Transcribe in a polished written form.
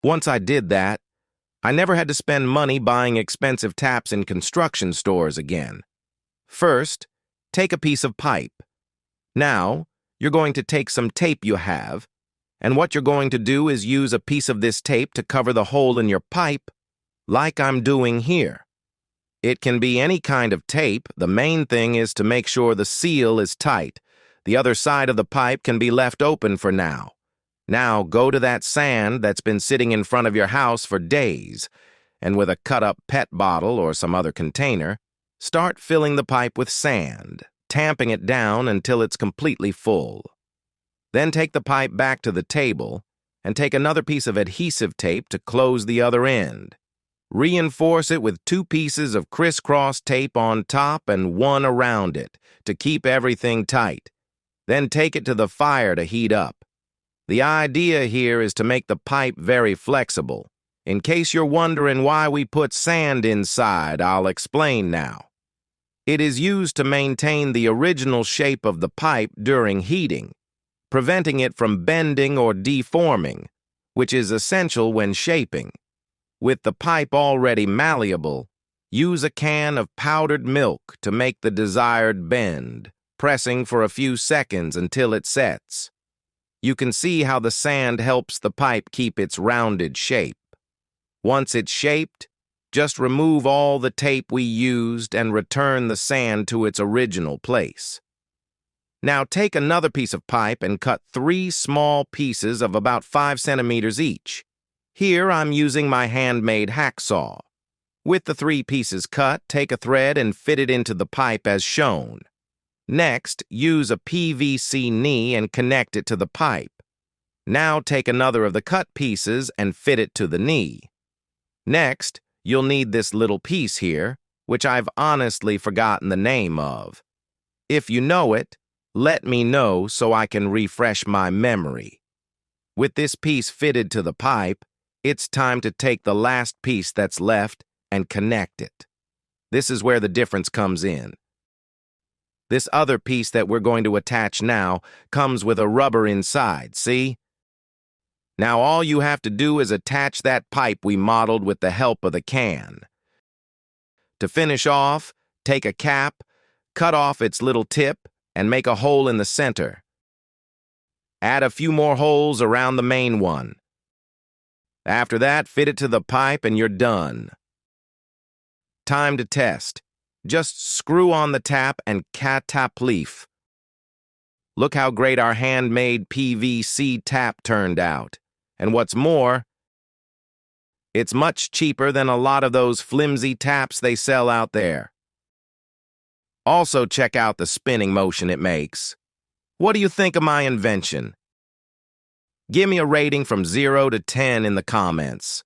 Once I did that, I never had to spend money buying expensive taps in construction stores again. First, take a piece of pipe. Now, you're going to take some tape you have, and what you're going to do is use a piece of this tape to cover the hole in your pipe, like I'm doing here. It can be any kind of tape. The main thing is to make sure the seal is tight. The other side of the pipe can be left open for now. Now go to that sand that's been sitting in front of your house for days, and with a cut-up PET bottle or some other container, start filling the pipe with sand, tamping it down until it's completely full. Then take the pipe back to the table and take another piece of adhesive tape to close the other end. Reinforce it with 2 pieces of crisscross tape on top and 1 around it to keep everything tight. Then take it to the fire to heat up. The idea here is to make the pipe very flexible. In case you're wondering why we put sand inside, I'll explain now. It is used to maintain the original shape of the pipe during heating, preventing it from bending or deforming, which is essential when shaping. With the pipe already malleable, use a can of powdered milk to make the desired bend, pressing for a few seconds until it sets. You can see how the sand helps the pipe keep its rounded shape. Once it's shaped, just remove all the tape we used and return the sand to its original place. Now take another piece of pipe and cut 3 small pieces of about 5 centimeters each. Here I'm using my handmade hacksaw. With the 3 pieces cut, take a thread and fit it into the pipe as shown. Next, use a PVC knee and connect it to the pipe. Now take another of the cut pieces and fit it to the knee. Next, you'll need this little piece here, which I've honestly forgotten the name of. If you know it, let me know so I can refresh my memory. With this piece fitted to the pipe, it's time to take the last piece that's left and connect it. This is where the difference comes in. This other piece that we're going to attach now comes with a rubber inside, see? Now all you have to do is attach that pipe we modeled with the help of the can. To finish off, take a cap, cut off its little tip, and make a hole in the center. Add a few more holes around the main one. After that, fit it to the pipe and you're done. Time to test. Just screw on the tap and cat-tap leaf. Look how great our handmade PVC tap turned out. And what's more, it's much cheaper than a lot of those flimsy taps they sell out there. Also check out the spinning motion it makes. What do you think of my invention? Give me a rating from 0 to 10 in the comments.